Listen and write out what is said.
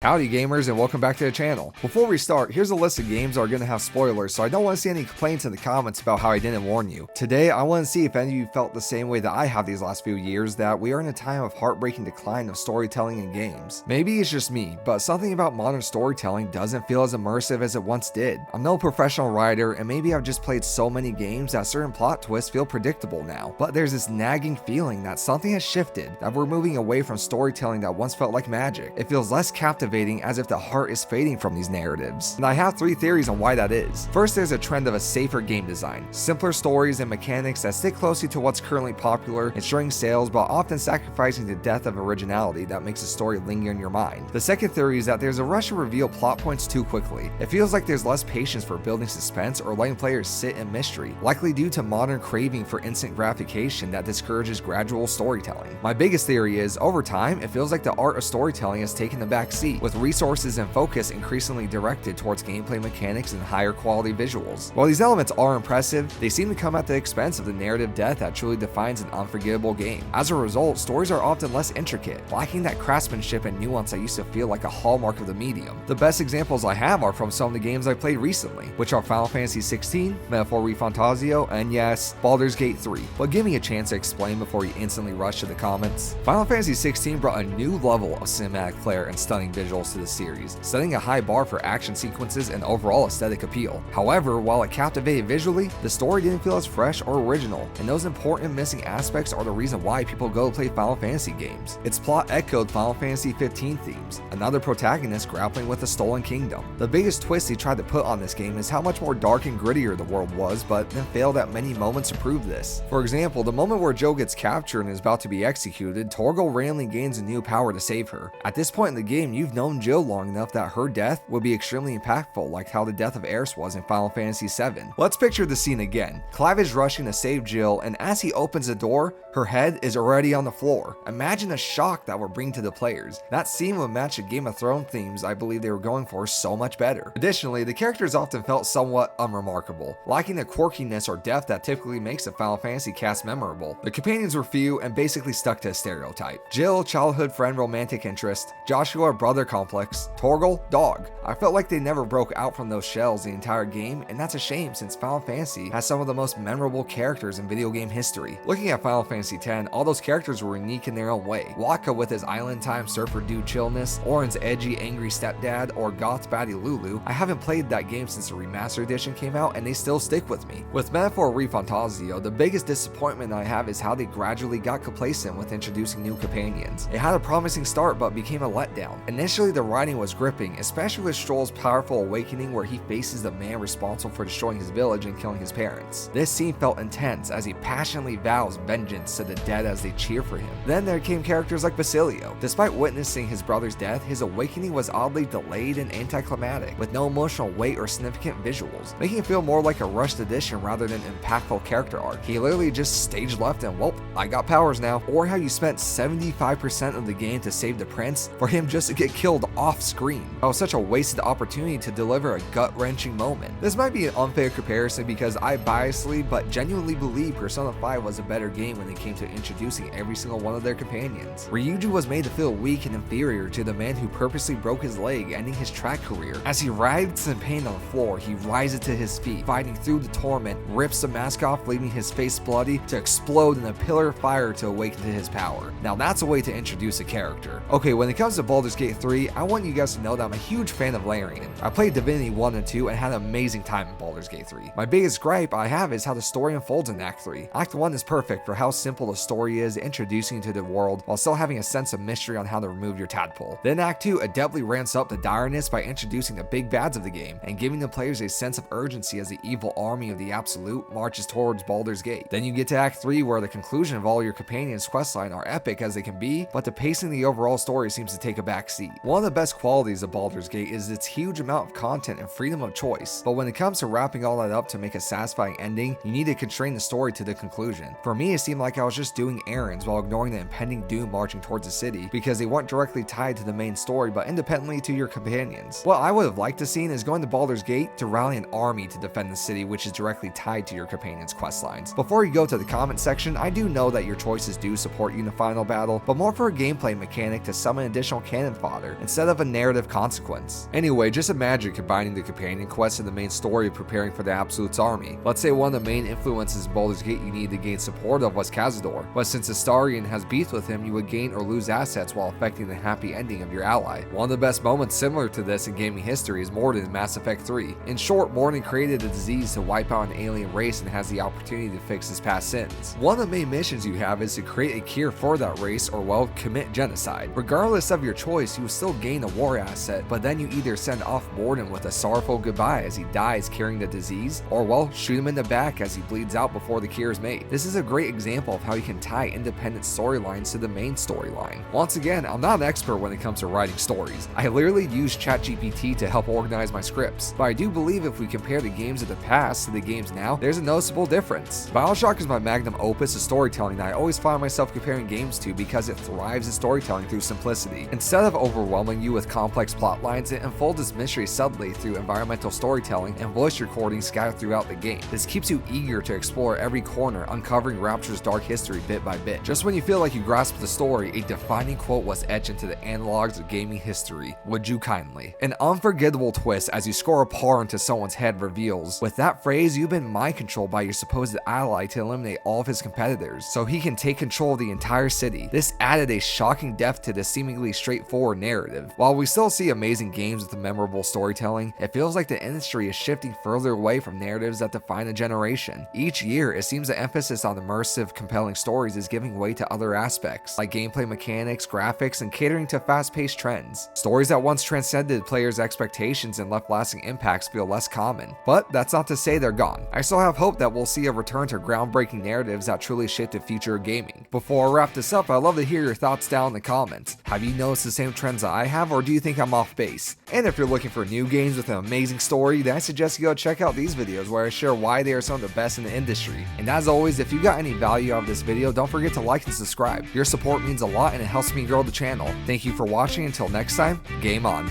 Howdy gamers and welcome back to the channel. Before we start, here's a list of games that are going to have spoilers, so I don't want to see any complaints in the comments about how I didn't warn you. Today, I want to see if any of you felt the same way that I have these last few years, that we are in a time of heartbreaking decline of storytelling in games. Maybe it's just me, but something about modern storytelling doesn't feel as immersive as it once did. I'm no professional writer, and maybe I've just played so many games that certain plot twists feel predictable now, but there's this nagging feeling that something has shifted, that we're moving away from storytelling that once felt like magic. It feels less captivating, as if the heart is fading from these narratives. And I have 3 theories on why that is. First, there's a trend of a safer game design, simpler stories and mechanics that stick closely to what's currently popular, ensuring sales but often sacrificing the depth of originality that makes a story linger in your mind. The second theory is that there's a rush to reveal plot points too quickly. It feels like there's less patience for building suspense or letting players sit in mystery, likely due to modern craving for instant gratification that discourages gradual storytelling. My biggest theory is, over time, it feels like the art of storytelling has taken the back seat, with resources and focus increasingly directed towards gameplay mechanics and higher quality visuals. While these elements are impressive, they seem to come at the expense of the narrative depth that truly defines an unforgettable game. As a result, stories are often less intricate, lacking that craftsmanship and nuance that used to feel like a hallmark of the medium. The best examples I have are from some of the games I played recently, which are Final Fantasy XVI, Metaphor ReFantazio, and yes, Baldur's Gate 3. But give me a chance to explain before you instantly rush to the comments. Final Fantasy XVI brought a new level of cinematic flair and stunning visuals to the series, setting a high bar for action sequences and overall aesthetic appeal. However, while it captivated visually, the story didn't feel as fresh or original, and those important missing aspects are the reason why people go to play Final Fantasy games. Its plot echoed Final Fantasy XV themes, another protagonist grappling with a stolen kingdom. The biggest twist he tried to put on this game is how much more dark and grittier the world was, but then failed at many moments to prove this. For example, the moment where Jill gets captured and is about to be executed, Torgal randomly gains a new power to save her. At this point in the game, you've known Jill long enough that her death would be extremely impactful, like how the death of Aeris was in Final Fantasy VII. Let's picture the scene again. Clive is rushing to save Jill, and as he opens the door, her head is already on the floor. Imagine the shock that would bring to the players. That scene would match the Game of Thrones themes I believe they were going for so much better. Additionally, the characters often felt somewhat unremarkable, lacking the quirkiness or depth that typically makes a Final Fantasy cast memorable. The companions were few and basically stuck to a stereotype. Jill, childhood friend, romantic interest; Joshua, brother complex; Torgal, dog. I felt like they never broke out from those shells the entire game, and that's a shame since Final Fantasy has some of the most memorable characters in video game history. Looking at Final Fantasy X, all those characters were unique in their own way. Wakka with his island time surfer dude chillness, Auron's edgy angry stepdad, or goth baddie Lulu. I haven't played that game since the remastered edition came out, and they still stick with me. With Metaphor ReFantazio, the biggest disappointment I have is how they gradually got complacent with introducing new companions. It had a promising start but became a letdown. Initially, the writing was gripping, especially with Stroll's powerful awakening where he faces the man responsible for destroying his village and killing his parents. This scene felt intense as he passionately vows vengeance to the dead as they cheer for him. Then there came characters like Basilio. Despite witnessing his brother's death, his awakening was oddly delayed and anticlimactic, with no emotional weight or significant visuals, making it feel more like a rushed edition rather than impactful character arc. He literally just stage left and, well, I got powers now. Or how you spent 75% of the game to save the prince for him just to get killed off screen. That was such a wasted opportunity to deliver a gut-wrenching moment. This might be an unfair comparison because I biasly but genuinely believe Persona 5 was a better game when it came to introducing every single one of their companions. Ryuji was made to feel weak and inferior to the man who purposely broke his leg, ending his track career. As he writhes in pain on the floor, he rises to his feet, fighting through the torment, rips the mask off, leaving his face bloody, to explode in a pillar of fire to awaken to his power. Now that's a way to introduce a character. Okay, when it comes to Baldur's Gate 3, I want you guys to know that I'm a huge fan of Larian. I played Divinity 1 and 2 and had an amazing time in Baldur's Gate 3. My biggest gripe I have is how the story unfolds in Act 3. Act 1 is perfect for how simple the story is, introducing you to the world while still having a sense of mystery on how to remove your tadpole. Then Act 2 adeptly ramps up the direness by introducing the big bads of the game and giving the players a sense of urgency as the evil army of the Absolute marches towards Baldur's Gate. Then you get to Act 3 where the conclusion of all your companions' questline are epic as they can be, but the pacing of the overall story seems to take a back seat. One of the best qualities of Baldur's Gate is its huge amount of content and freedom of choice, but when it comes to wrapping all that up to make a satisfying ending, you need to constrain the story to the conclusion. For me, it seemed like I was just doing errands while ignoring the impending doom marching towards the city because they weren't directly tied to the main story but independently to your companions. What I would have liked to see is going to Baldur's Gate to rally an army to defend the city, which is directly tied to your companions' questlines. Before you go to the comment section, I do know that your choices do support you in the final battle, but more for a gameplay mechanic to summon additional cannon fodder together, instead of a narrative consequence. Anyway, just imagine combining the companion quest and the main story of preparing for the Absolute's army. Let's say one of the main influences in Baldur's Gate you need to gain support of was Cazador, but since Astarion has beef with him, you would gain or lose assets while affecting the happy ending of your ally. One of the best moments similar to this in gaming history is Mordin in Mass Effect 3. In short, Mordin created a disease to wipe out an alien race and has the opportunity to fix his past sins. One of the main missions you have is to create a cure for that race or, well, commit genocide. Regardless of your choice, you will still gain a war asset, but then you either send off Mordin with a sorrowful goodbye as he dies carrying the disease, or, well, shoot him in the back as he bleeds out before the cure is made. This is a great example of how you can tie independent storylines to the main storyline. Once again, I'm not an expert when it comes to writing stories. I literally use ChatGPT to help organize my scripts, but I do believe if we compare the games of the past to the games now, there's a noticeable difference. BioShock is my magnum opus of storytelling that I always find myself comparing games to because it thrives in storytelling through simplicity. Instead of overwhelming you with complex plot lines, it unfolds its mystery subtly through environmental storytelling and voice recordings scattered throughout the game. This keeps you eager to explore every corner, uncovering Rapture's dark history bit by bit. Just when you feel like you grasp the story, a defining quote was etched into the analogs of gaming history. Would you kindly? An unforgettable twist as you score a par into someone's head reveals, with that phrase, you've been mind controlled by your supposed ally to eliminate all of his competitors, so he can take control of the entire city. This added a shocking depth to the seemingly straightforward narrative. While we still see amazing games with memorable storytelling, it feels like the industry is shifting further away from narratives that define a generation. Each year, it seems the emphasis on immersive, compelling stories is giving way to other aspects, like gameplay mechanics, graphics, and catering to fast-paced trends. Stories that once transcended players' expectations and left lasting impacts feel less common, but that's not to say they're gone. I still have hope that we'll see a return to groundbreaking narratives that truly shape the future of gaming. Before I wrap this up, I'd love to hear your thoughts down in the comments. Have you noticed the same trends that I have, or do you think I'm off base? And if you're looking for new games with an amazing story, then I suggest you go check out these videos where I share why they are some of the best in the industry. And as always, if you got any value out of this video, don't forget to like and subscribe. Your support means a lot and it helps me grow the channel. Thank you for watching. Until next time, game on.